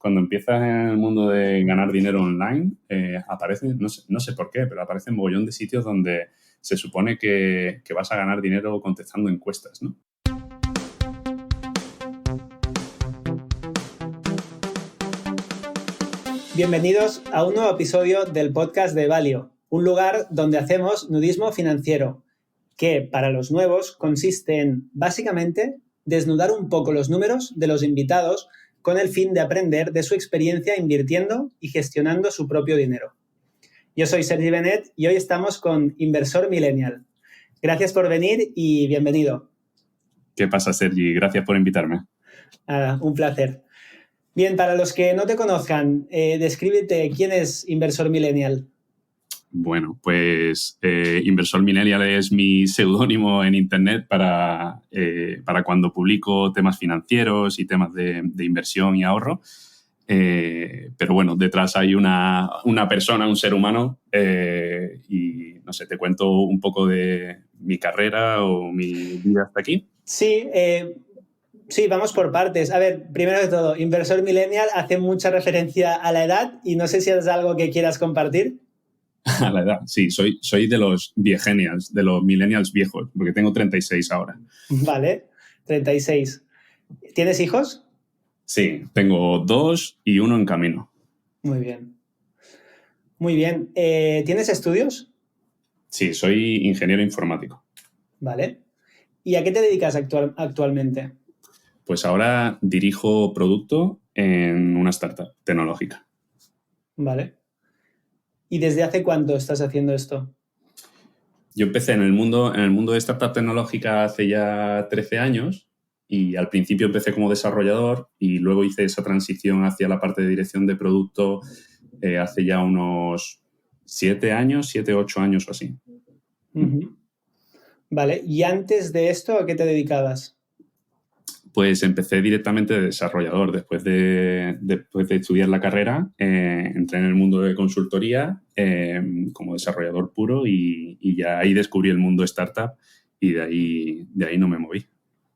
cuando empiezas en el mundo de ganar dinero online, aparecen, no sé por qué, pero aparecen un mogollón de sitios donde se supone que vas a ganar dinero contestando encuestas, ¿no? Bienvenidos a un nuevo episodio del podcast de Valio, un lugar donde hacemos nudismo financiero, que para los nuevos consiste en, básicamente, desnudar un poco los números de los invitados con el fin de aprender de su experiencia invirtiendo y gestionando su propio dinero. Yo soy Sergi Benet y hoy estamos con Inversor Millennial. Gracias por venir y bienvenido. ¿Qué pasa, Sergi? Gracias por invitarme. Un placer. Bien, para los que no te conozcan, descríbete quién es Inversor Millennial. Bueno, pues Inversor Millennial es mi seudónimo en Internet para cuando publico temas financieros y temas de inversión y ahorro. Pero bueno, detrás hay una persona, un ser humano, y no sé, te cuento un poco de mi carrera o mi vida hasta aquí. Sí, vamos por partes. A ver, primero de todo, Inversor Millennial hace mucha referencia a la edad y no sé si es algo que quieras compartir. A la edad, sí, soy de los viegenials, de los millennials viejos, porque tengo 36 ahora. Vale, 36. ¿Tienes hijos? Sí, tengo 2 y 1 en camino. Muy bien. Muy bien. ¿Tienes estudios? Sí, soy ingeniero informático. Vale. ¿Y a qué te dedicas actualmente? Pues ahora dirijo producto en una startup tecnológica. Vale. ¿Y desde hace cuánto estás haciendo esto? Yo empecé en el mundo de startup tecnológica hace ya 13 años y al principio empecé como desarrollador y luego hice esa transición hacia la parte de dirección de producto hace ya unos 7 años, 7, 8 años o así. Uh-huh. Vale. ¿Y antes de esto a qué te dedicabas? Pues empecé directamente de desarrollador. Después de estudiar la carrera, entré en el mundo de consultoría como desarrollador puro y ya ahí descubrí el mundo startup y de ahí no me moví.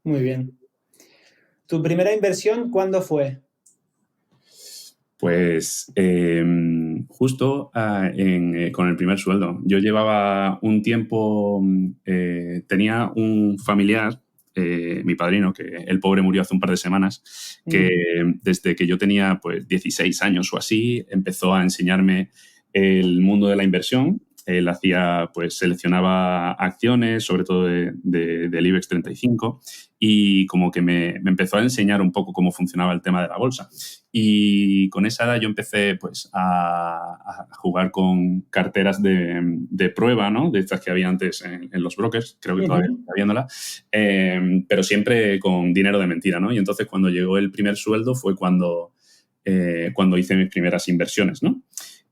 Muy bien. ¿Tu primera inversión cuándo fue? Pues justo con el primer sueldo. Yo llevaba un tiempo, tenía un familiar, mi padrino, que el pobre murió hace un par de semanas, que desde que yo tenía pues 16 años o así, empezó a enseñarme el mundo de la inversión. Él seleccionaba acciones, sobre todo del IBEX 35, y como que me empezó a enseñar un poco cómo funcionaba el tema de la bolsa. Y con esa edad yo empecé pues a jugar con carteras de prueba, ¿no? De estas que había antes en los brokers, creo que todavía está viéndola, pero siempre con dinero de mentira, ¿no? Y entonces cuando llegó el primer sueldo fue cuando hice mis primeras inversiones, ¿no?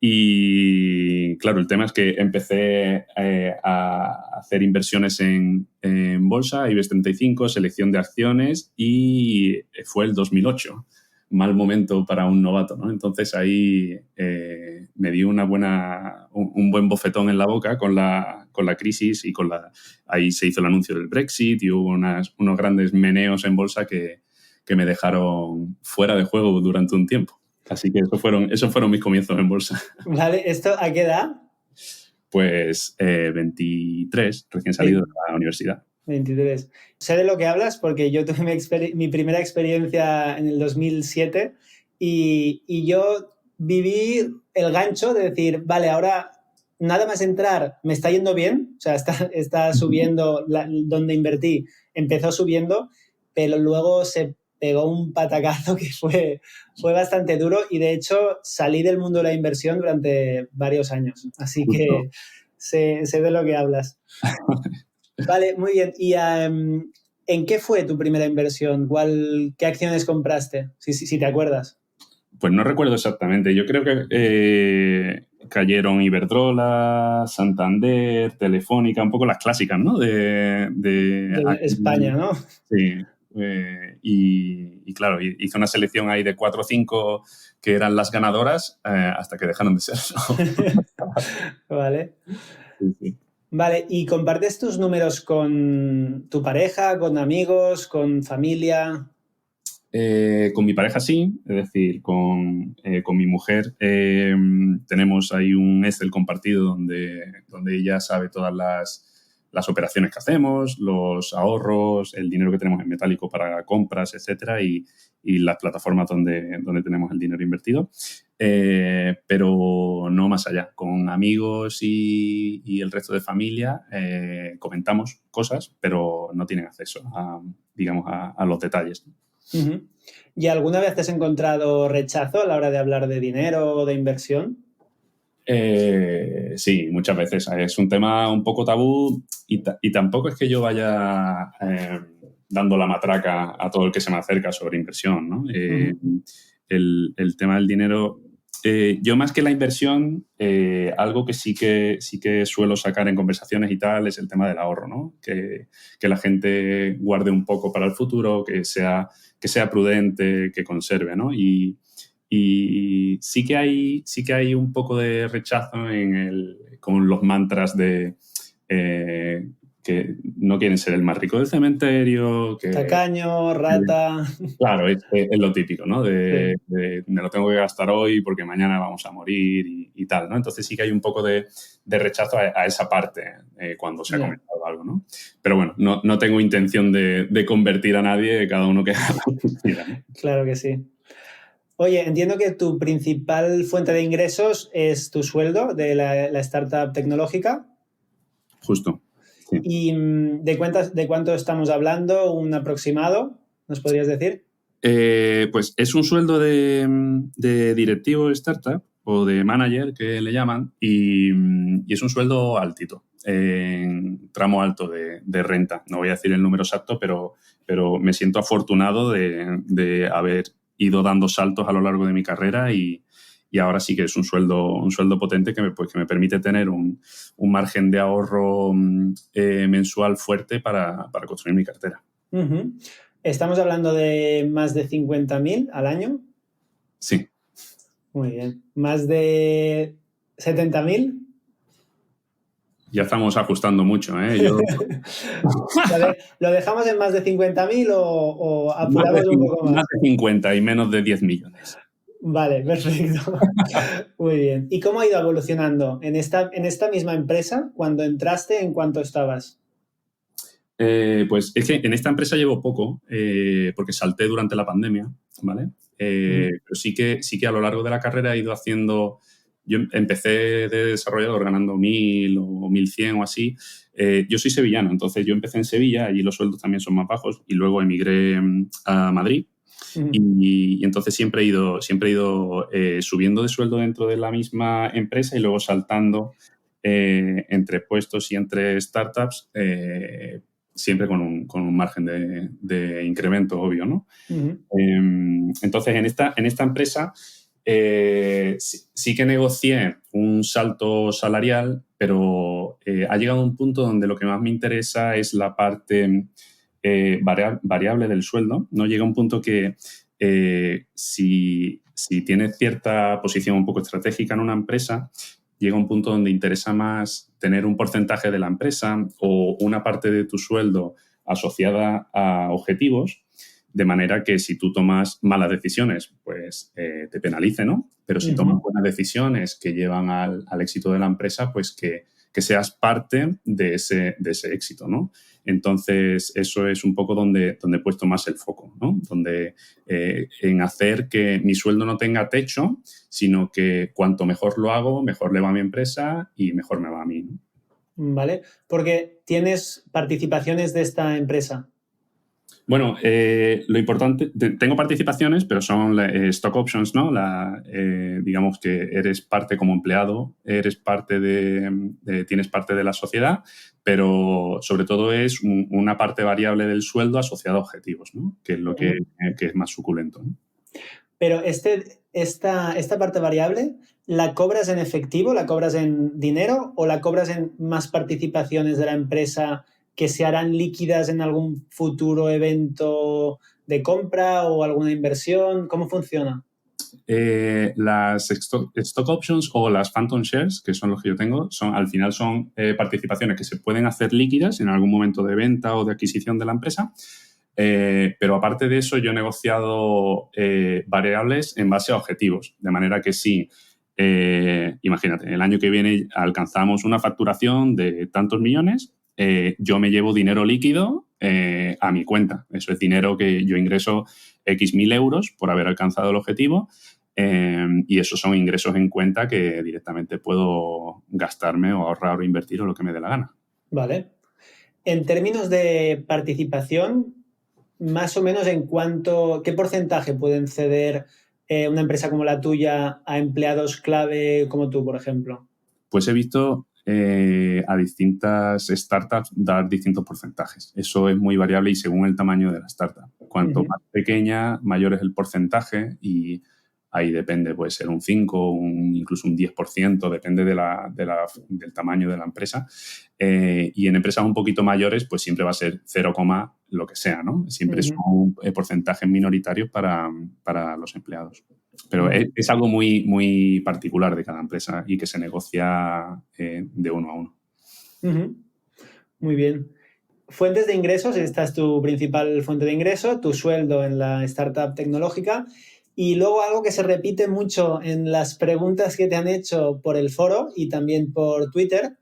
Y claro, el tema es que empecé a hacer inversiones en bolsa, IBEX 35, selección de acciones, y fue el 2008. Mal momento para un novato, ¿no? Entonces ahí me dio un buen bofetón en la boca con la crisis y ahí se hizo el anuncio del Brexit y hubo unos grandes meneos en bolsa que me dejaron fuera de juego durante un tiempo. Así que esos fueron mis comienzos en bolsa. Vale, ¿esto a qué edad? Pues 23, recién salido de la universidad. 23. Sé de lo que hablas porque yo tuve mi primera experiencia en el 2007 y yo viví el gancho de decir, vale, ahora nada más entrar me está yendo bien, o sea, está subiendo, donde invertí empezó subiendo, pero luego se pegó un patacazo que fue bastante duro y de hecho salí del mundo de la inversión durante varios años, así que sé de lo que hablas. Vale, muy bien. ¿Y en qué fue tu primera inversión? ¿Qué acciones compraste? Si te acuerdas. Pues no recuerdo exactamente. Yo creo que cayeron Iberdrola, Santander, Telefónica, un poco las clásicas, ¿no? De España, ¿no? Sí. Y claro, hice una selección ahí de 4 o 5 que eran las ganadoras hasta que dejaron de ser. Vale. Sí. Vale, ¿y compartes tus números con tu pareja, con amigos, con familia? Con mi pareja sí, es decir, con mi mujer tenemos ahí un Excel compartido donde ella sabe todas las operaciones que hacemos, los ahorros, el dinero que tenemos en metálico para compras, etcétera, y las plataformas donde tenemos el dinero invertido. Pero no más allá. Con amigos y el resto de familia comentamos cosas, pero no tienen acceso digamos, a los detalles. Uh-huh. ¿Y alguna vez has encontrado rechazo a la hora de hablar de dinero o de inversión? Sí, muchas veces. Es un tema un poco tabú y tampoco es que yo vaya dando la matraca a todo el que se me acerca sobre inversión, ¿no? El tema del dinero, yo más que la inversión, algo que sí que suelo sacar en conversaciones y tal es el tema del ahorro, ¿no? Que la gente guarde un poco para el futuro, que sea prudente, que conserve, ¿no? Y sí que hay un poco de rechazo con los mantras de que no quieren ser el más rico del cementerio, que Tacaño, rata. claro, es lo típico, ¿no? Sí. Me lo tengo que gastar hoy porque mañana vamos a morir y tal, ¿no? Entonces sí que hay un poco de rechazo a esa parte cuando se ha comentado algo, ¿no? Pero bueno, no tengo intención de convertir a nadie, cada uno que haga lo que quiera, ¿no? Claro que sí. Oye, entiendo que tu principal fuente de ingresos es tu sueldo de la startup tecnológica. Justo. Sí. ¿Y de cuánto estamos hablando? ¿Un aproximado? ¿Nos podrías decir? Pues es un sueldo de directivo de startup o de manager, que le llaman, y es un sueldo altito, en tramo alto de renta. No voy a decir el número exacto, pero me siento afortunado de haber ido dando saltos a lo largo de mi carrera y ahora sí que es un sueldo potente que me permite tener un margen de ahorro mensual fuerte para construir mi cartera. Uh-huh. ¿Estamos hablando de más de 50.000 al año? Sí. Muy bien. ¿Más de 70.000? Ya estamos ajustando mucho, ¿eh? Yo... ¿Lo dejamos en más de 50.000 o apuramos un poco más? Más de 50 y menos de 10 millones. Vale, perfecto. Muy bien. ¿Y cómo ha ido evolucionando en esta misma empresa cuando entraste, en cuánto estabas? Pues es que en esta empresa llevo poco, porque salté durante la pandemia, ¿vale? Pero sí que a lo largo de la carrera he ido haciendo... Yo empecé de desarrollador ganando 1.000 o 1.100 o así. Yo soy sevillano, entonces yo empecé en Sevilla, allí los sueldos también son más bajos, y luego emigré a Madrid. Y entonces siempre he ido subiendo de sueldo dentro de la misma empresa y luego saltando entre puestos y entre startups, siempre con un margen de incremento, obvio, ¿no? Entonces, en esta empresa sí que negocié un salto salarial, pero ha llegado a un punto donde lo que más me interesa es la parte variable del sueldo, ¿no? Llega un punto que si tienes cierta posición un poco estratégica en una empresa, llega un punto donde interesa más tener un porcentaje de la empresa o una parte de tu sueldo asociada a objetivos, de manera que si tú tomas malas decisiones, pues te penalice, ¿no? Pero si tomas buenas decisiones que llevan al éxito de la empresa, pues que seas parte de ese éxito, ¿no? Entonces, eso es un poco donde he puesto más el foco, ¿no? En hacer que mi sueldo no tenga techo, sino que cuanto mejor lo hago, mejor le va a mi empresa y mejor me va a mí, ¿no? Vale, porque tienes participaciones de esta empresa. Bueno, lo importante, tengo participaciones, pero son stock options, ¿no? Digamos que eres parte como empleado, eres parte tienes parte de la sociedad, pero sobre todo es una parte variable del sueldo asociada a objetivos, ¿no? Que es lo que es más suculento, ¿no? Pero esta parte variable, ¿la cobras en efectivo, la cobras en dinero o la cobras en más participaciones de la empresa que se harán líquidas en algún futuro evento de compra o alguna inversión? ¿Cómo funciona? Las stock options o las phantom shares, que son los que yo tengo, al final son participaciones que se pueden hacer líquidas en algún momento de venta o de adquisición de la empresa, Pero aparte de eso, yo he negociado variables en base a objetivos, de manera que si, imagínate, el año que viene alcanzamos una facturación de tantos millones, yo me llevo dinero líquido a mi cuenta. Eso es dinero que yo ingreso X mil euros por haber alcanzado el objetivo. Y esos son ingresos en cuenta que directamente puedo gastarme o ahorrar o invertir o lo que me dé la gana. Vale. En términos de participación, más o menos ¿qué porcentaje pueden ceder una empresa como la tuya a empleados clave como tú, por ejemplo? Pues he visto a distintas startups dar distintos porcentajes. Eso es muy variable y según el tamaño de la startup. Cuanto más pequeña, mayor es el porcentaje y ahí depende, puede ser un 5, incluso un 10%, depende del tamaño de la empresa. Y en empresas un poquito mayores, pues siempre va a ser 0, lo que sea, ¿no? Siempre son porcentajes minoritarios para los empleados. Pero es algo muy, muy particular de cada empresa y que se negocia de uno a uno. Muy bien. Fuentes de ingresos, esta es tu principal fuente de ingreso, tu sueldo en la startup tecnológica. Y luego algo que se repite mucho en las preguntas que te han hecho por el foro y también por Twitter.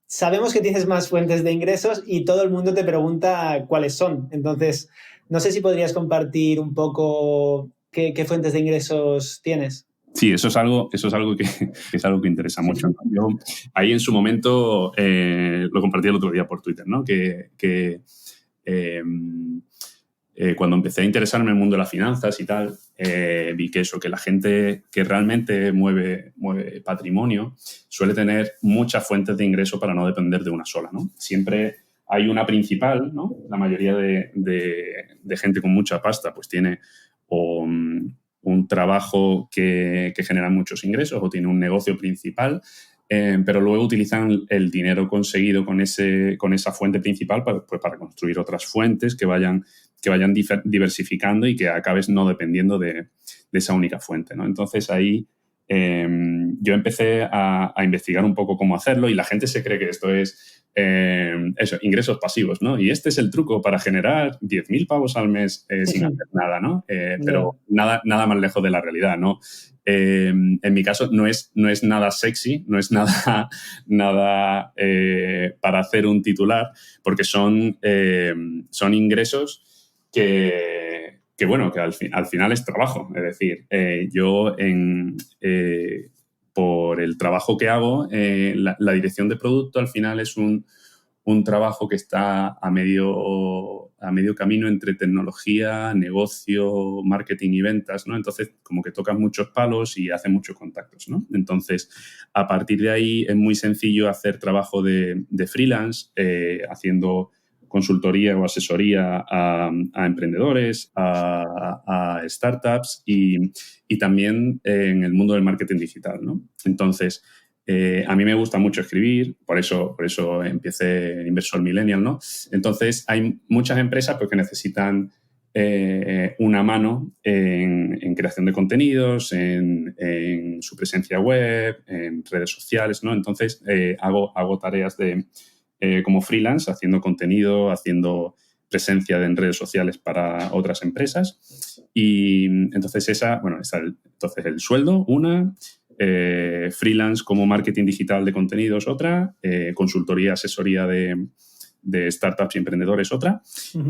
Sabemos que tienes más fuentes de ingresos y todo el mundo te pregunta cuáles son. Entonces, no sé si podrías compartir un poco qué fuentes de ingresos tienes. Sí, eso es algo que es algo que interesa mucho, ¿no? Yo ahí en su momento lo compartí el otro día por Twitter, ¿no? Cuando empecé a interesarme en el mundo de las finanzas y tal, vi que la gente que realmente mueve patrimonio suele tener muchas fuentes de ingreso para no depender de una sola, ¿no? Siempre hay una principal, ¿no? La mayoría de gente con mucha pasta pues tiene un trabajo que genera muchos ingresos o tiene un negocio principal, pero luego utilizan el dinero conseguido con esa fuente principal para construir otras fuentes que vayan diversificando y que acabes no dependiendo de esa única fuente, ¿no? Entonces ahí yo empecé a investigar un poco cómo hacerlo y la gente se cree que esto es ingresos pasivos, ¿no? Y este es el truco para generar 10.000 pavos al mes sin hacer nada, ¿no? Pero nada más lejos de la realidad, ¿no? En mi caso no es nada sexy, no es nada para hacer un titular, porque son ingresos que al final es trabajo. Es decir, yo por el trabajo que hago, la dirección de producto al final es un trabajo que está a medio camino entre tecnología, negocio, marketing y ventas, ¿no? Entonces, como que tocas muchos palos y haces muchos contactos, ¿no? Entonces, a partir de ahí es muy sencillo hacer trabajo de freelance, haciendo consultoría o asesoría a emprendedores, a startups y también en el mundo del marketing digital, ¿no? Entonces, a mí me gusta mucho escribir, por eso empecé en Inversor Millennial, ¿no? Entonces, hay muchas empresas pues, que necesitan una mano en creación de contenidos, en su presencia web, en redes sociales, ¿no? Entonces, hago tareas como freelance, haciendo contenido, haciendo presencia en redes sociales para otras empresas. Y entonces entonces el sueldo, una, freelance como marketing digital de contenidos, otra, consultoría, asesoría de startups y emprendedores, otra.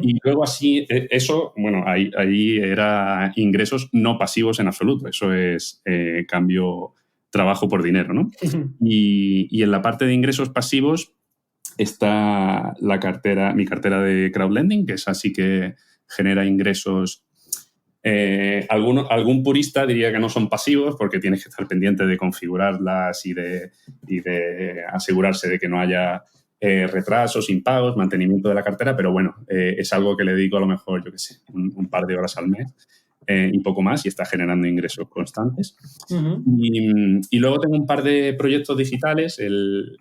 Y luego así, eso, bueno, ahí era ingresos no pasivos en absoluto. Eso es cambio trabajo por dinero, ¿no? Y en la parte de ingresos pasivos está mi cartera de crowdlending, que es así que genera ingresos. Algún purista diría que no son pasivos porque tienes que estar pendiente de configurarlas y de asegurarse de que no haya retrasos, impagos, mantenimiento de la cartera, pero bueno, es algo que le dedico a lo mejor, yo qué sé, un par de horas al mes y poco más y está generando ingresos constantes. Y luego tengo un par de proyectos digitales, el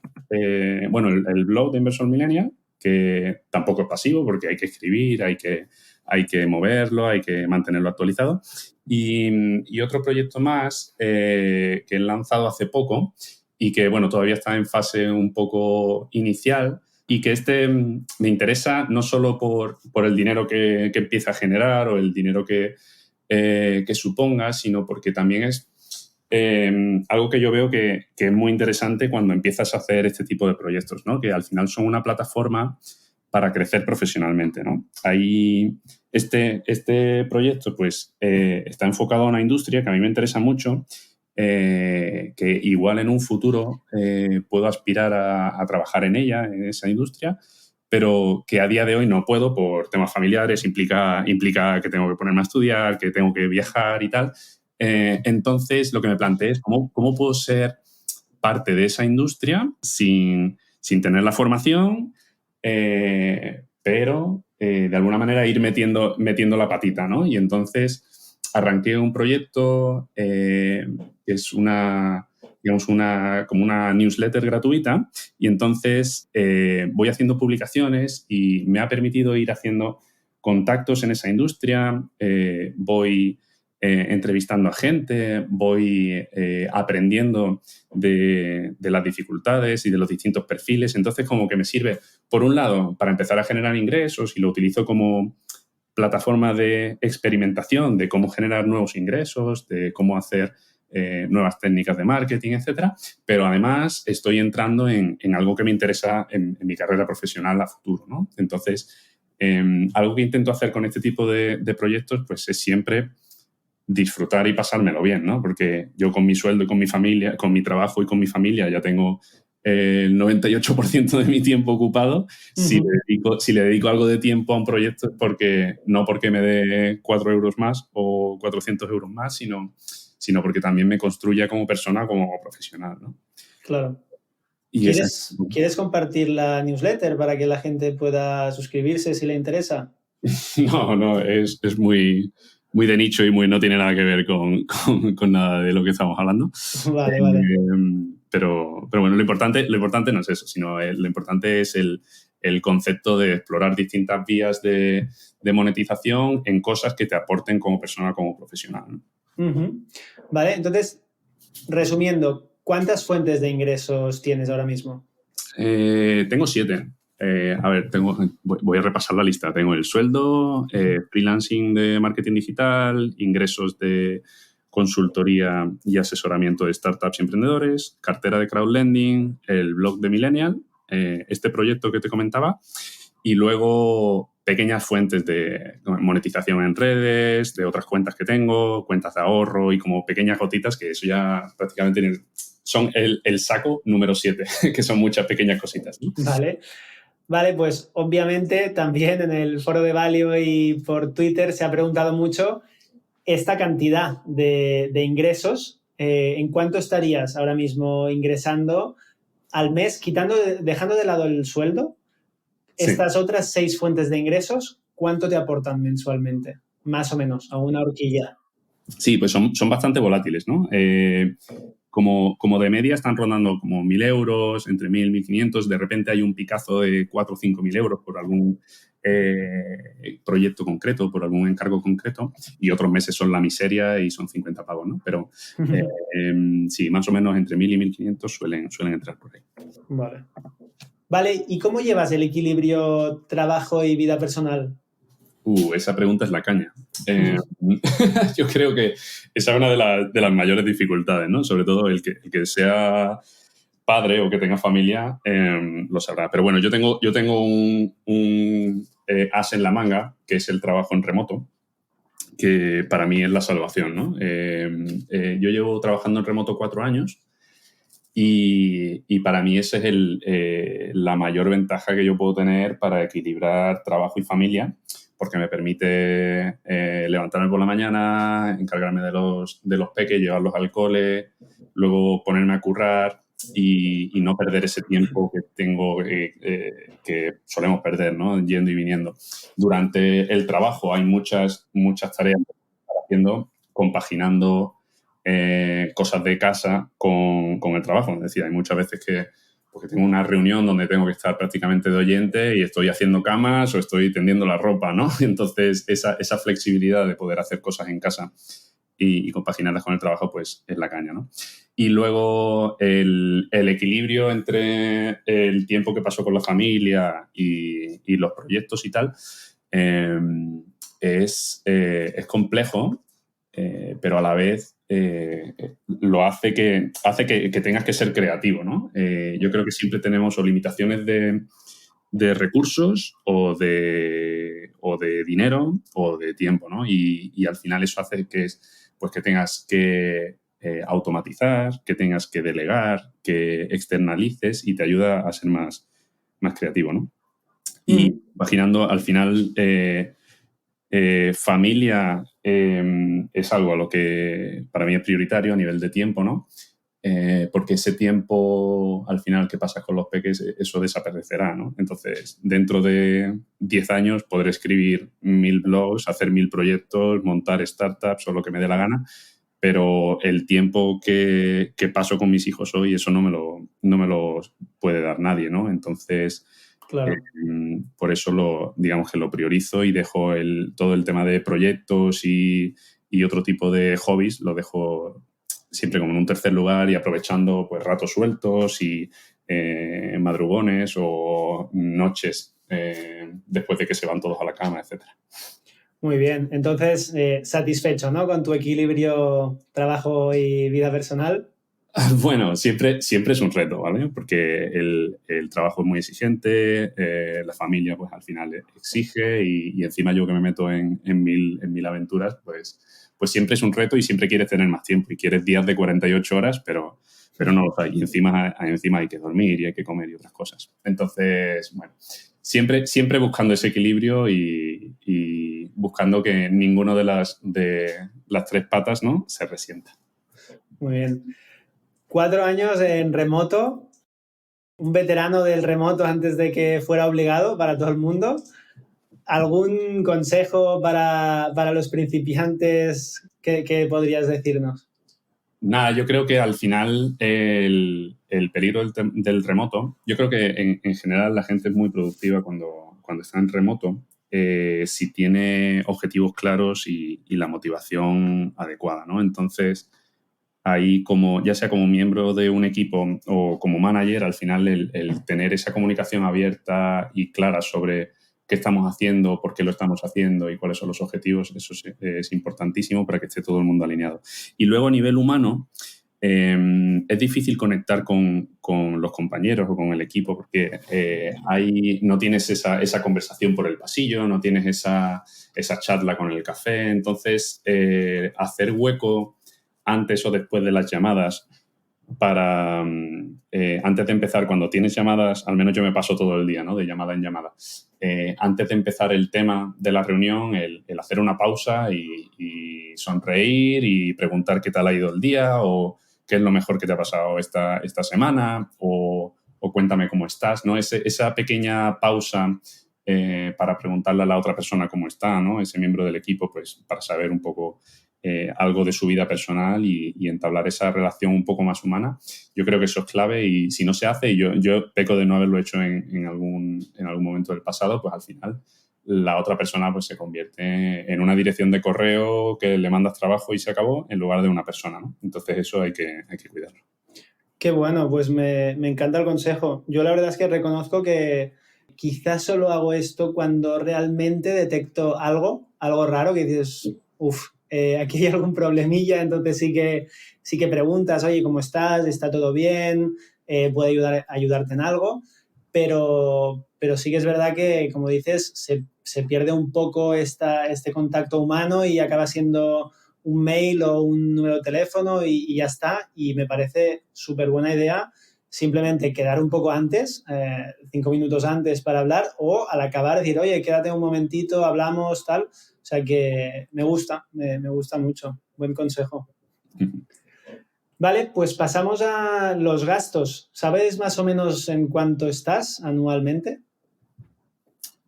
blog de Inversor Millennial, que tampoco es pasivo porque hay que escribir, hay que moverlo, hay que mantenerlo actualizado. Y otro proyecto más que he lanzado hace poco y que, bueno, todavía está en fase un poco inicial, y que me interesa no solo por el dinero que empieza a generar o el dinero que suponga, sino porque también es algo que yo veo que es muy interesante cuando empiezas a hacer este tipo de proyectos, ¿no? Que al final son una plataforma para crecer profesionalmente, ¿no? Ahí este proyecto pues, está enfocado a una industria que a mí me interesa mucho, que igual en un futuro puedo aspirar a trabajar en ella, en esa industria, pero que a día de hoy no puedo por temas familiares, implica que tengo que ponerme a estudiar, que tengo que viajar y tal. Entonces, lo que me planteé es cómo puedo ser parte de esa industria sin tener la formación, pero de alguna manera ir metiendo la patita, ¿no? Y entonces arranqué un proyecto que es como una newsletter gratuita, y entonces voy haciendo publicaciones y me ha permitido ir haciendo contactos en esa industria, voy entrevistando a gente, voy aprendiendo de las dificultades y de los distintos perfiles. Entonces, como que me sirve, por un lado, para empezar a generar ingresos, y lo utilizo como plataforma de experimentación de cómo generar nuevos ingresos, de cómo hacer nuevas técnicas de marketing, etcétera. Pero además estoy entrando en algo que me interesa en mi carrera profesional a futuro, ¿no? Entonces, algo que intento hacer con este tipo de proyectos pues es siempre disfrutar y pasármelo bien, ¿no? Porque yo con mi sueldo y con mi familia, con mi trabajo y con mi familia ya tengo el 98% de mi tiempo ocupado. Uh-huh. Si le dedico algo de tiempo a un proyecto es no porque me dé 4 euros más o 400 euros más, sino porque también me construya como persona, como profesional, ¿no? Claro. ¿Quieres compartir la newsletter para que la gente pueda suscribirse si le interesa? No, es muy de nicho y no tiene nada que ver con nada de lo que estamos hablando. Vale. Pero bueno, lo importante no es eso, sino lo importante es el concepto de explorar distintas vías de monetización en cosas que te aporten como persona, como profesional, ¿no? Uh-huh. Vale, entonces, resumiendo, ¿cuántas fuentes de ingresos tienes ahora mismo? Tengo 7. A ver, voy a repasar la lista. Tengo el sueldo, freelancing de marketing digital, ingresos de consultoría y asesoramiento de startups y emprendedores, cartera de crowdlending, el blog de Millennial, este proyecto que te comentaba, y luego pequeñas fuentes de monetización en redes, de otras cuentas que tengo, cuentas de ahorro y como pequeñas gotitas que eso ya prácticamente son el saco número 7, que son muchas pequeñas cositas, ¿no? Vale, pues obviamente también en el foro de Valio y por Twitter se ha preguntado mucho esta cantidad de ingresos. ¿En cuánto estarías ahora mismo ingresando al mes, dejando de lado el sueldo? Sí. Estas otras 6 fuentes de ingresos, ¿cuánto te aportan mensualmente? Más o menos, a una horquilla. Sí, pues son bastante volátiles, ¿no? Como de media están rondando como 1.000 euros, entre 1.000 y 1.500. De repente hay un picazo de 4 o 5.000 euros por algún proyecto concreto, por algún encargo concreto, y otros meses son la miseria y son 50 pavos, ¿no? Pero sí, más o menos entre 1.000 y 1.500 suelen entrar por ahí. Vale, ¿y cómo llevas el equilibrio trabajo y vida personal? Esa pregunta es la caña. Yo creo que esa es una de las mayores dificultades, ¿no? Sobre todo el que sea padre o que tenga familia lo sabrá. Pero bueno, yo tengo un as en la manga, que es el trabajo en remoto, que para mí es la salvación, ¿no? Yo llevo trabajando en remoto 4 años y para mí esa es la mayor ventaja que yo puedo tener para equilibrar trabajo y familia, porque me permite levantarme por la mañana, encargarme de los peques, llevarlos al cole, luego ponerme a currar y no perder ese tiempo que tengo, que solemos perder, ¿no? Yendo y viniendo. Durante el trabajo hay muchas tareas que estoy haciendo, compaginando cosas de casa con el trabajo. Es decir, hay muchas veces porque tengo una reunión donde tengo que estar prácticamente de oyente y estoy haciendo camas o estoy tendiendo la ropa, ¿no? Entonces, esa flexibilidad de poder hacer cosas en casa y compaginarlas con el trabajo, pues es la caña, ¿no? Y luego el equilibrio entre el tiempo que paso con la familia y los proyectos y tal es complejo, pero a la vez lo hace que tengas que ser creativo, ¿no? Yo creo que siempre tenemos o limitaciones de recursos o de dinero o de tiempo, ¿no? Y al final eso hace pues que tengas que automatizar, que tengas que delegar, que externalices y te ayuda a ser más creativo, ¿no? Y imaginando, al final, familia es algo a lo que para mí es prioritario a nivel de tiempo, ¿no? Porque ese tiempo, al final, que pasas con los peques, eso desaparecerá, ¿no? Entonces, dentro de 10 años podré escribir 1000 blogs, hacer 1000 proyectos, montar startups o lo que me dé la gana, pero el tiempo que paso con mis hijos hoy, eso no me lo puede dar nadie, ¿no? Entonces, Claro. por eso digamos que lo priorizo y dejo todo el tema de proyectos y otro tipo de hobbies, lo dejo siempre como en un tercer lugar y aprovechando pues ratos sueltos y madrugones o noches después de que se van todos a la cama, etcétera. Muy bien. Entonces, satisfecho, ¿no? Con tu equilibrio trabajo y vida personal. Bueno, siempre es un reto, ¿vale? Porque el trabajo es muy exigente, la familia pues al final exige y encima yo que me meto en mil aventuras, pues siempre es un reto y siempre quieres tener más tiempo y quieres días de 48 horas, pero no los hay. Y encima hay que dormir y hay que comer y otras cosas. Entonces, bueno, siempre buscando ese equilibrio y buscando que ninguno de las tres patas, ¿no?, se resienta. Muy bien. 4 años en remoto, un veterano del remoto antes de que fuera obligado para todo el mundo. ¿Algún consejo para los principiantes que podrías decirnos? Nada, yo creo que al final el peligro del remoto, yo creo que en general la gente es muy productiva cuando está en remoto, si tiene objetivos claros y la motivación adecuada, ¿no? Entonces, ahí ya sea como miembro de un equipo o como manager, al final el tener esa comunicación abierta y clara sobre qué estamos haciendo, por qué lo estamos haciendo y cuáles son los objetivos, eso es importantísimo para que esté todo el mundo alineado. Y luego a nivel humano, es difícil conectar con los compañeros o con el equipo porque no tienes esa conversación por el pasillo, no tienes esa charla con el café. Entonces, hacer hueco antes o después de las llamadas para antes de empezar, cuando tienes llamadas, al menos yo me paso todo el día, ¿no?, de llamada en llamada. Antes de empezar el tema de la reunión, el hacer una pausa y sonreír y preguntar qué tal ha ido el día o qué es lo mejor que te ha pasado esta semana o cuéntame cómo estás, ¿no? Esa pequeña pausa para preguntarle a la otra persona cómo está, ¿no?, ese miembro del equipo, pues para saber un poco algo de su vida personal y entablar esa relación un poco más humana. Yo creo que eso es clave y si no se hace, y yo peco de no haberlo hecho en algún momento del pasado, pues al final la otra persona pues se convierte en una dirección de correo que le mandas trabajo y se acabó en lugar de una persona, ¿no? Entonces eso hay que cuidarlo. Qué bueno, pues me encanta el consejo. Yo la verdad es que reconozco que quizás solo hago esto cuando realmente detecto algo raro que dices, aquí hay algún problemilla, entonces sí que preguntas, oye, ¿cómo estás? ¿Está todo bien? ¿Puedo ayudarte en algo? Pero sí que es verdad que, como dices, se pierde un poco este contacto humano y acaba siendo un mail o un número de teléfono y ya está. Y me parece súper buena idea simplemente quedar un poco antes, 5 minutos antes para hablar o al acabar decir, oye, quédate un momentito, hablamos, tal. O sea que me gusta mucho. Buen consejo. Vale, pues pasamos a los gastos. ¿Sabes más o menos en cuánto estás anualmente?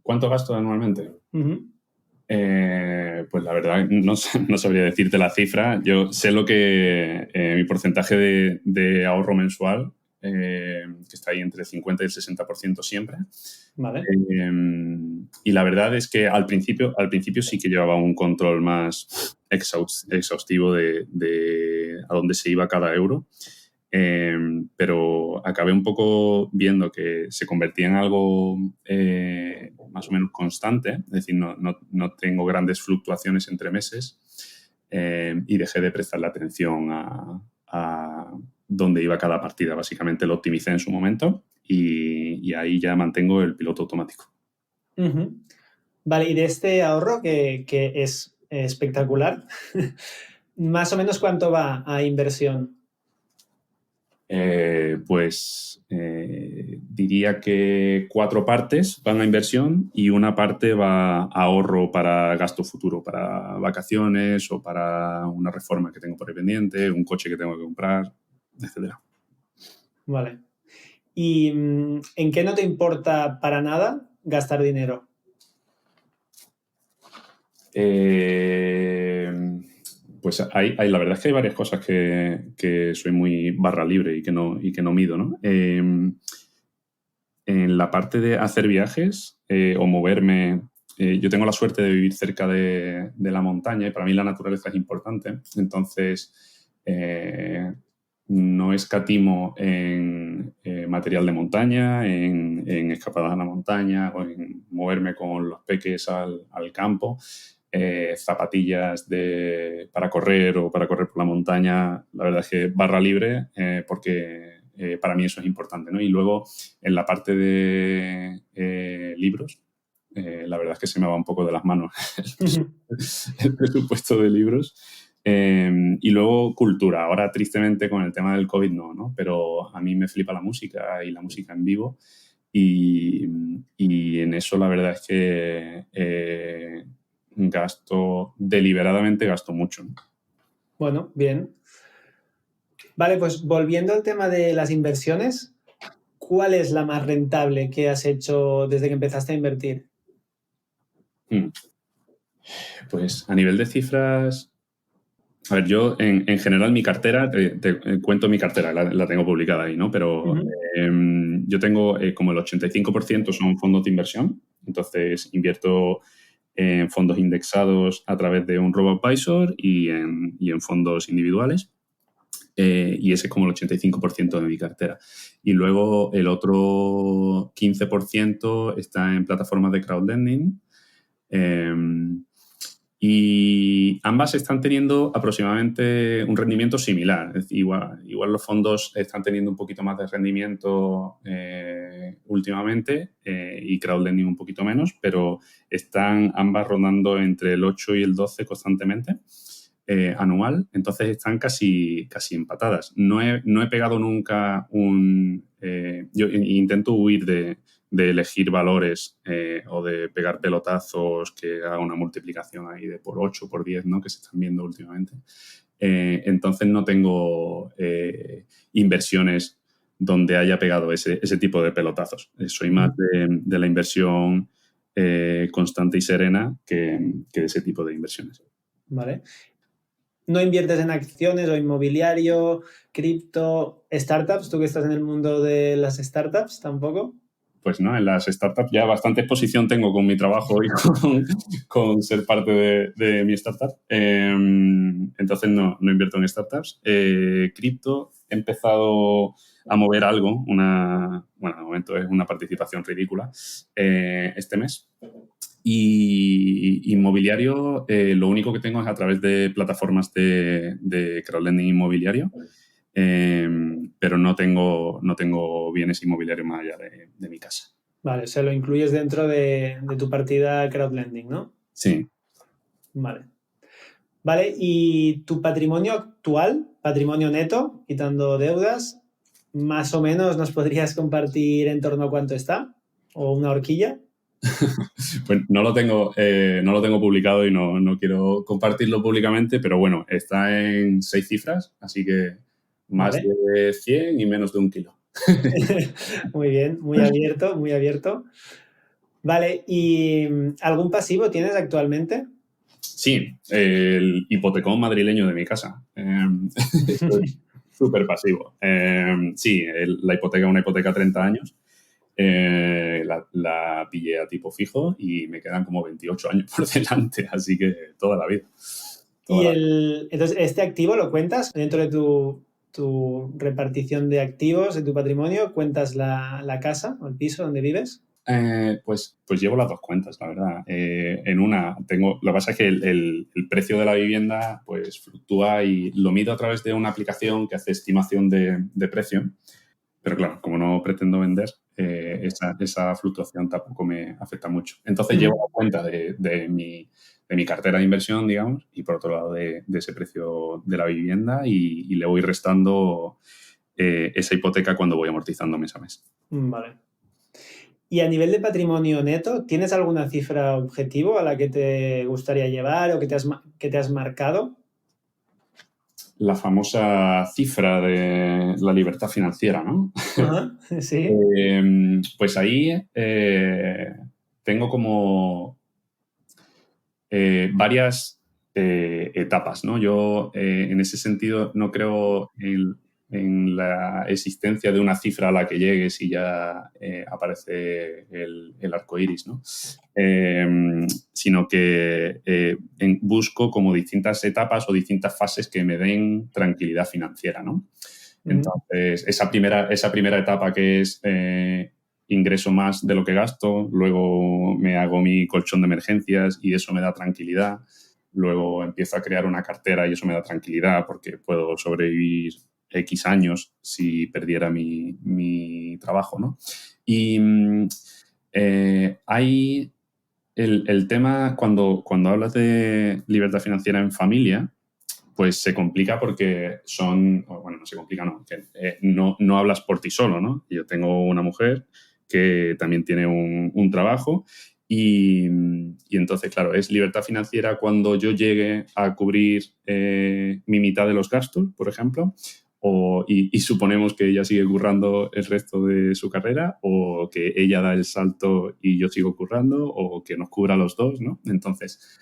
¿Cuánto gasto anualmente? Pues la verdad no sabría decirte la cifra. Yo sé lo que mi porcentaje de ahorro mensual que está ahí entre el 50 y el 60% siempre. Vale. Y la verdad es que al principio sí que llevaba un control más exhaustivo de a dónde se iba cada euro. Pero acabé un poco viendo que se convertía en algo más o menos constante, es decir, no tengo grandes fluctuaciones entre meses, y dejé de prestarle atención a dónde iba cada partida. Básicamente lo optimicé en su momento y ahí ya mantengo el piloto automático. Uh-huh. Vale, y de este ahorro que es espectacular, ¿más o menos cuánto va a inversión? Diría que 4 partes van a inversión y una parte va a ahorro para gasto futuro, para vacaciones o para una reforma que tengo por ahí pendiente, un coche que tengo que comprar, etcétera. Vale. ¿Y en qué no te importa para nada gastar dinero? Pues la verdad es que hay varias cosas que soy muy barra libre y que no mido, ¿no? En la parte de hacer viajes o moverme, yo tengo la suerte de vivir cerca de la montaña y para mí la naturaleza es importante. Entonces, no escatimo en material de montaña, en escapadas a la montaña o en moverme con los peques al campo. Zapatillas para correr o para correr por la montaña, la verdad es que barra libre, porque para mí eso es importante, ¿no? Y luego, en la parte de libros, la verdad es que se me va un poco de las manos el presupuesto de libros. Y luego cultura. Ahora, tristemente, con el tema del COVID no, pero a mí me flipa la música y la música en vivo. Y en eso la verdad es que deliberadamente gasto mucho. Bueno, bien. Vale, pues volviendo al tema de las inversiones, ¿cuál es la más rentable que has hecho desde que empezaste a invertir? Pues a nivel de cifras, a ver, yo en general mi cartera, te cuento mi cartera, la tengo publicada ahí, ¿no? Pero yo tengo como el 85% son fondos de inversión, entonces invierto en fondos indexados a través de un robo-advisor y en fondos individuales. Y ese es como el 85% de mi cartera. Y luego el otro 15% está en plataformas de crowdlending. Y ambas están teniendo aproximadamente un rendimiento similar. Es decir, igual los fondos están teniendo un poquito más de rendimiento últimamente y crowdlending un poquito menos, pero están ambas rondando entre el 8 y el 12 constantemente anual. Entonces están casi empatadas. No he pegado nunca yo intento huir de elegir valores o de pegar pelotazos que haga una multiplicación ahí de por 8, por 10, ¿no? Que se están viendo últimamente. Entonces no tengo inversiones donde haya pegado ese tipo de pelotazos. Soy más de la inversión constante y serena que de ese tipo de inversiones. Vale. ¿No inviertes en acciones o inmobiliario, cripto, startups? ¿Tú que estás en el mundo de las startups tampoco? Pues no, en las startups ya bastante exposición tengo con mi trabajo y con ser parte de mi startup. Entonces no invierto en startups. Cripto, he empezado a mover algo, bueno, de momento es una participación ridícula, este mes. Y inmobiliario, lo único que tengo es a través de plataformas de crowdlending inmobiliario. Pero no tengo bienes inmobiliarios más allá de mi casa. Vale, se lo incluyes dentro de tu partida crowdlending, ¿no? Sí. Vale. Vale, ¿y tu patrimonio actual, patrimonio neto, quitando deudas, más o menos nos podrías compartir en torno a cuánto está? ¿O una horquilla? Pues no lo tengo publicado y no quiero compartirlo públicamente, pero bueno, está en 6 cifras, así que más Vale. de 100 y menos de 1 kilo. Muy bien, muy abierto, muy abierto. Vale, ¿y algún pasivo tienes actualmente? Sí, el hipotecón madrileño de mi casa. súper pasivo. Sí, la hipoteca es una hipoteca a 30 años. La pillé a tipo fijo y me quedan como 28 años por delante, así que toda la vida. Entonces, ¿este activo lo cuentas dentro de tu repartición de activos, de tu patrimonio? ¿Cuentas la casa o el piso donde vives? Pues llevo las dos cuentas, la verdad. En una tengo, lo que pasa es que el precio de la vivienda pues fluctúa y lo mido a través de una aplicación que hace estimación de precio. Pero claro, como no pretendo vender, esa fluctuación tampoco me afecta mucho. Entonces llevo la cuenta de mi cartera de inversión, digamos, y por otro lado de ese precio de la vivienda y le voy restando esa hipoteca cuando voy amortizando mes a mes. Vale. Y a nivel de patrimonio neto, ¿tienes alguna cifra objetivo a la que te gustaría llevar o que te has marcado? La famosa cifra de la libertad financiera, ¿no? Ajá, sí. Pues ahí tengo como varias etapas, ¿no? Yo, en ese sentido, no creo en la existencia de una cifra a la que llegues y ya aparece el arco iris, ¿no? Sino que busco como distintas etapas o distintas fases que me den tranquilidad financiera, ¿no? Entonces, esa primera etapa que es ingreso más de lo que gasto, luego me hago mi colchón de emergencias y eso me da tranquilidad, luego empiezo a crear una cartera y eso me da tranquilidad porque puedo sobrevivir X años si perdiera mi trabajo, ¿no? Y hay el tema, cuando hablas de libertad financiera en familia, pues se complica porque no se complica, no, que no hablas por ti solo, ¿no? Yo tengo una mujer que también tiene un trabajo y entonces, claro, es libertad financiera cuando yo llegue a cubrir mi mitad de los gastos, por ejemplo, y suponemos que ella sigue currando el resto de su carrera o que ella da el salto y yo sigo currando o que nos cubra los dos, ¿no? Entonces,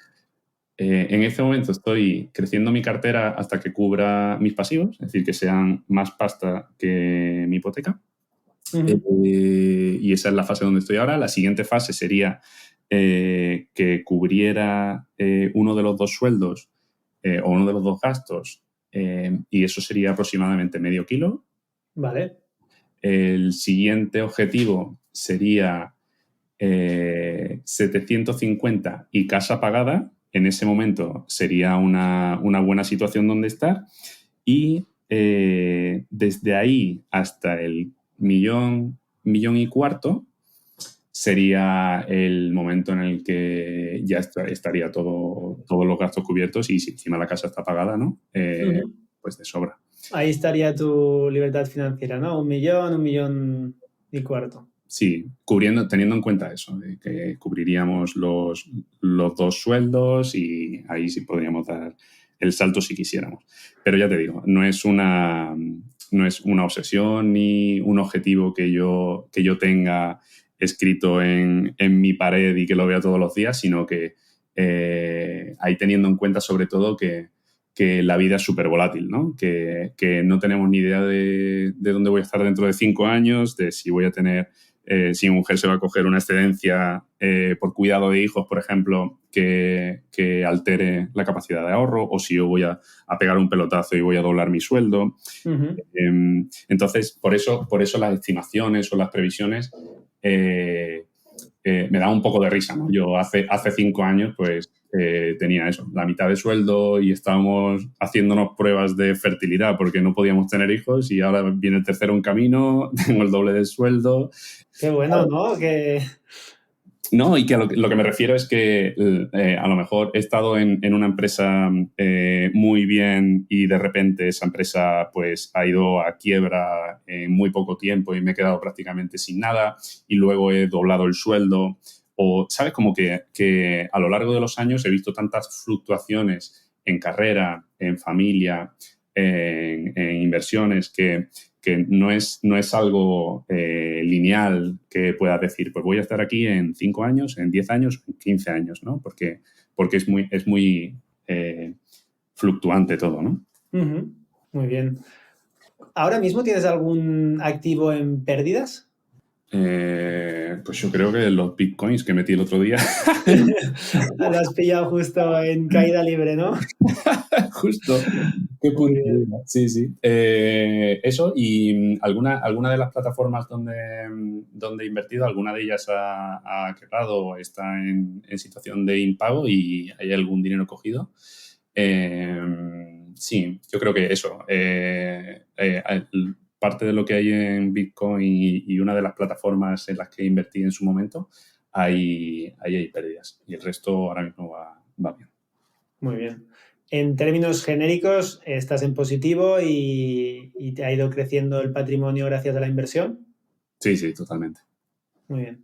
en este momento estoy creciendo mi cartera hasta que cubra mis pasivos, es decir, que sean más pasta que mi hipoteca. Y esa es la fase donde estoy ahora. La siguiente fase sería que cubriera uno de los dos sueldos o uno de los dos gastos y eso sería aproximadamente medio kilo. Vale. El siguiente objetivo sería 750 y casa pagada. En ese momento sería una buena situación donde estar. Y desde ahí hasta el millón y cuarto sería el momento en el que ya estaría todos los gastos cubiertos y si encima la casa está pagada, ¿no? Pues de sobra. Ahí estaría tu libertad financiera, ¿no? 1,5 millones. Sí, teniendo en cuenta eso, de que cubriríamos los dos sueldos y ahí sí podríamos dar el salto si quisiéramos. Pero ya te digo, no es una obsesión ni un objetivo que yo tenga escrito en mi pared y que lo vea todos los días, sino que ahí teniendo en cuenta sobre todo que la vida es súper volátil, ¿no? Que no tenemos ni idea de dónde voy a estar dentro de 5 años, de si voy a tener si mi mujer se va a coger una excedencia por cuidado de hijos, por ejemplo, que altere la capacidad de ahorro, o si yo voy a pegar un pelotazo y voy a doblar mi sueldo. Entonces, por eso las estimaciones o las previsiones me da un poco de risa, ¿no? Yo hace 5 años, pues, tenía eso, la mitad de sueldo y estábamos haciéndonos pruebas de fertilidad porque no podíamos tener hijos y ahora viene el tercero en camino, tengo el doble del sueldo. Qué bueno, ¿no? No, y que lo que me refiero es que a lo mejor he estado en una empresa muy bien y de repente esa empresa pues ha ido a quiebra en muy poco tiempo y me he quedado prácticamente sin nada y luego he doblado el sueldo. O, ¿sabes? Como que a lo largo de los años he visto tantas fluctuaciones en carrera, en familia, en inversiones que no es algo lineal que puedas decir, pues voy a estar aquí en 5 años, en 10 años, en 15 años, ¿no? Porque es muy fluctuante todo, ¿no? Muy bien. ¿Ahora mismo tienes algún activo en pérdidas? Pues yo creo que los bitcoins que metí el otro día. Lo has pillado justo en caída libre, ¿no? Justo. Qué Muy bien. puntería. Sí, sí. Eso y alguna de las plataformas donde he invertido, alguna de ellas ha quebrado o está en situación de impago y hay algún dinero cogido. Sí, yo creo que eso. Parte de lo que hay en Bitcoin y una de las plataformas en las que invertí en su momento, ahí hay pérdidas. Y el resto ahora mismo va bien. Muy bien. En términos genéricos, estás en positivo y te ha ido creciendo el patrimonio gracias a la inversión. Sí, sí, totalmente. Muy bien.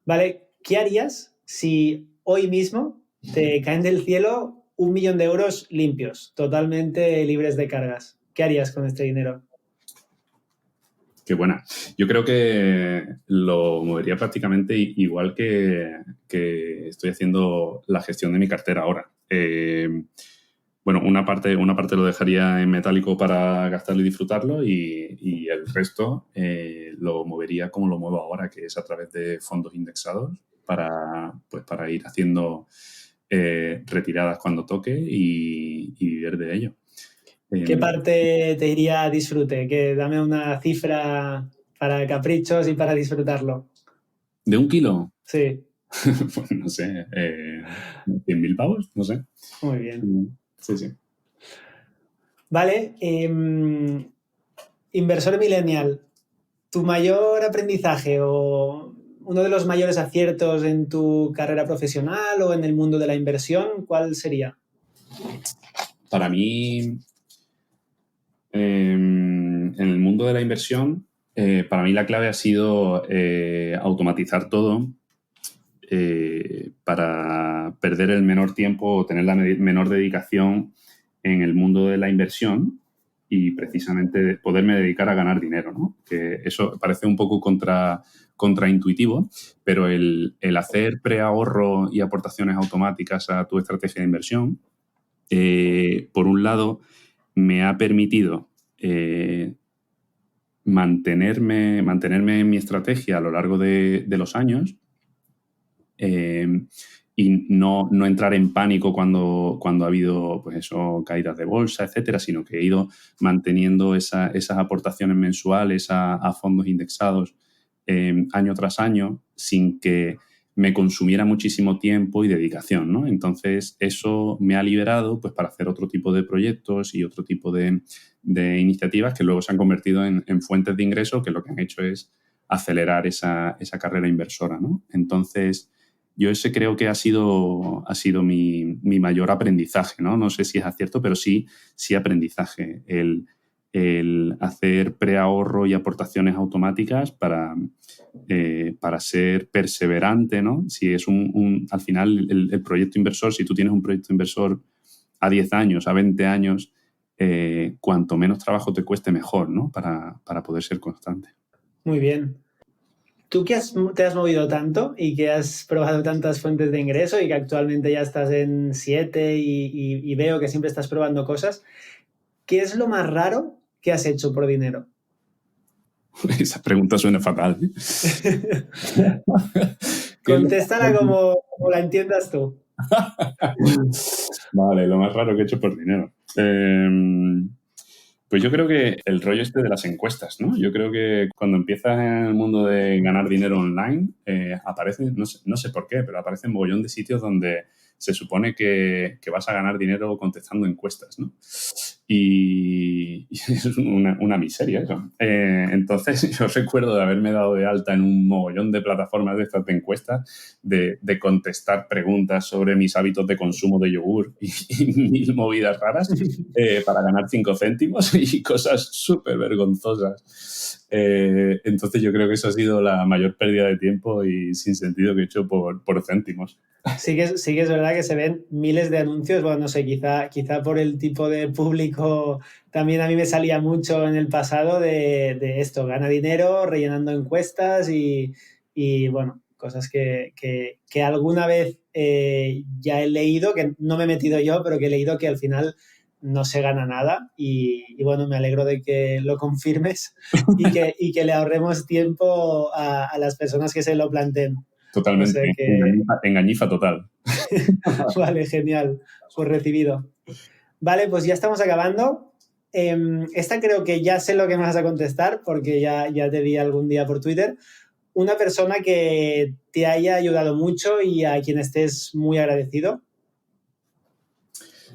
Vale, ¿qué harías si hoy mismo te caen del cielo 1 millón de euros limpios, totalmente libres de cargas? ¿Qué harías con este dinero? Qué buena. Yo creo que lo movería prácticamente igual que estoy haciendo la gestión de mi cartera ahora. Bueno, una parte lo dejaría en metálico para gastarlo y disfrutarlo y el resto lo movería como lo muevo ahora, que es a través de fondos indexados para ir haciendo retiradas cuando toque y vivir de ello. ¿Qué parte te iría a disfrute? Que dame una cifra para caprichos y para disfrutarlo. ¿De 1 kilo? Sí, Pues no sé, 100.000 pavos, no sé. muy bien. Sí, sí. Vale, inversor millennial, ¿tu mayor aprendizaje o uno de los mayores aciertos en tu carrera profesional o en el mundo de la inversión, cuál sería? Para mí, en el mundo de la inversión, para mí la clave ha sido automatizar todo para perder el menor tiempo o tener la menor dedicación en el mundo de la inversión y precisamente poderme dedicar a ganar dinero, ¿no? Que eso parece un poco contraintuitivo, pero el hacer preahorro y aportaciones automáticas a tu estrategia de inversión, por un lado, me ha permitido mantenerme en mi estrategia a lo largo de los años y no entrar en pánico cuando ha habido pues eso, caídas de bolsa, etcétera, sino que he ido manteniendo esas aportaciones mensuales a fondos indexados año tras año sin que me consumiera muchísimo tiempo y dedicación, ¿no? Entonces, eso me ha liberado pues, para hacer otro tipo de proyectos y otro tipo de iniciativas que luego se han convertido en fuentes de ingreso que lo que han hecho es acelerar esa carrera inversora, ¿no? Entonces, yo ese creo que ha sido mi mayor aprendizaje, ¿no? No sé si es acierto, pero sí aprendizaje. El hacer preahorro y aportaciones automáticas para ser perseverante, ¿no? Si es al final el proyecto inversor, si tú tienes un proyecto inversor a 10 años, a 20 años, cuanto menos trabajo te cueste, mejor, ¿no? Para poder ser constante. Muy bien. Tú que te has movido tanto y que has probado tantas fuentes de ingreso y que actualmente ya estás en 7 y veo que siempre estás probando cosas, ¿qué es lo más raro que has hecho por dinero? Esa pregunta suena fatal. ¿Qué es lo más Contéstala raro? como la entiendas tú. Vale, lo más raro que he hecho por dinero. Pues yo creo que el rollo este de las encuestas, ¿no? Yo creo que cuando empiezas en el mundo de ganar dinero online, aparece, no sé por qué, pero aparece un mogollón de sitios donde se supone que vas a ganar dinero contestando encuestas, ¿no? Y es una miseria eso. Entonces yo recuerdo de haberme dado de alta en un mogollón de plataformas de estas de encuestas, de contestar preguntas sobre mis hábitos de consumo de yogur y mil movidas raras para ganar 5 céntimos y cosas súper vergonzosas. Entonces yo creo que eso ha sido la mayor pérdida de tiempo y sin sentido que he hecho por céntimos. Sí que es verdad que se ven miles de anuncios, bueno, no sé, quizá por el tipo de público, también a mí me salía mucho en el pasado de esto, gana dinero rellenando encuestas y bueno, cosas que alguna vez ya he leído, que no me he metido yo, pero que he leído que al final no se gana nada y bueno, me alegro de que lo confirmes y que le ahorremos tiempo a las personas que se lo planteen. Totalmente, O sea que, engañifa total. vale, genial, pues recibido. Vale, pues ya estamos acabando. Esta creo que ya sé lo que me vas a contestar porque ya te vi algún día por Twitter. Una persona que te haya ayudado mucho y a quien estés muy agradecido.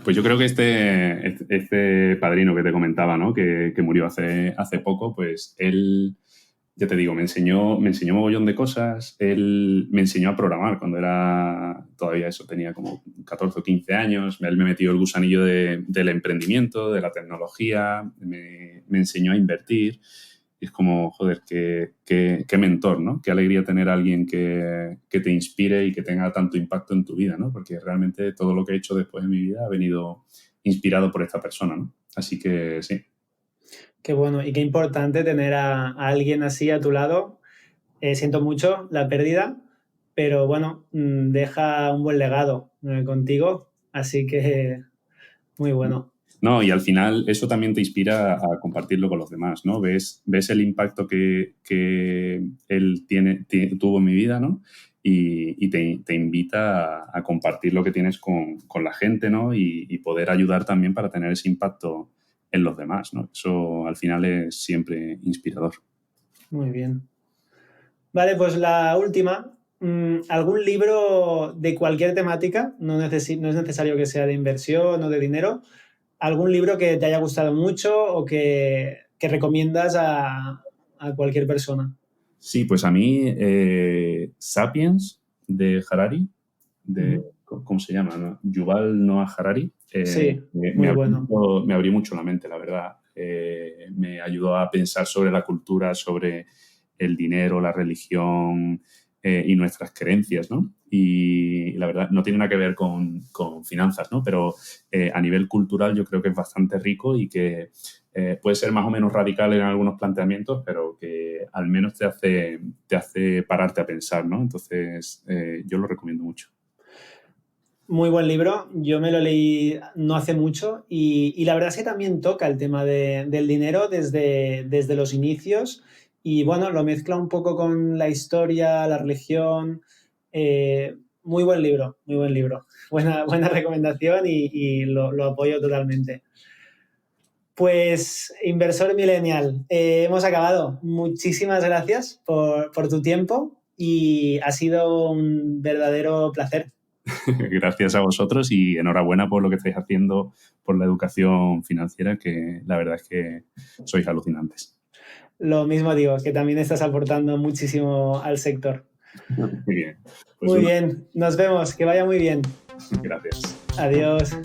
Pues yo creo que este padrino que te comentaba, ¿no? Que murió hace poco, pues él, ya te digo, me enseñó mogollón de cosas. Él me enseñó a programar cuando era, todavía eso, tenía como 14 o 15 años. Él me metió el gusanillo del emprendimiento, de la tecnología, me enseñó a invertir. Y es como, joder, qué mentor, ¿no? Qué alegría tener a alguien que te inspire y que tenga tanto impacto en tu vida, ¿no? Porque realmente todo lo que he hecho después de mi vida ha venido inspirado por esta persona, ¿no? Así que sí. Qué bueno y qué importante tener a alguien así a tu lado. Siento mucho la pérdida, pero bueno, deja un buen legado contigo, así que muy bueno. No, y al final eso también te inspira a compartirlo con los demás, ¿no? Ves el impacto que él tuvo en mi vida, ¿no? Y te invita a compartir lo que tienes con la gente, ¿no? Y poder ayudar también para tener ese impacto en los demás, ¿no? Eso al final es siempre inspirador. Muy bien. Vale, pues la última. ¿Algún libro de cualquier temática? No es necesario que sea de inversión o de dinero. ¿Algún libro que te haya gustado mucho o que recomiendas a cualquier persona? Sí, pues a mí Sapiens de Harari, ¿cómo se llama? ¿No? Yuval Noah Harari, Sí, muy bueno. me abrió mucho la mente, la verdad. Me ayudó a pensar sobre la cultura, sobre el dinero, la religión y nuestras creencias, ¿no? Y la verdad, no tiene nada que ver con finanzas, ¿no? Pero a nivel cultural yo creo que es bastante rico y que puede ser más o menos radical en algunos planteamientos, pero que al menos te hace pararte a pensar, ¿no? Entonces, yo lo recomiendo mucho. Muy buen libro, yo me lo leí no hace mucho y la verdad es que también toca el tema del dinero desde los inicios y bueno, lo mezcla un poco con la historia, la religión. Muy buen libro, muy buen libro. Buena recomendación y lo apoyo totalmente. Pues, inversor millennial, hemos acabado. Muchísimas gracias por tu tiempo y ha sido un verdadero placer. Gracias a vosotros y enhorabuena por lo que estáis haciendo por la educación financiera, que la verdad es que sois alucinantes. Lo mismo digo, que también estás aportando muchísimo al sector. Muy bien. Pues Muy bien, nos vemos, que vaya muy bien. gracias. Adiós.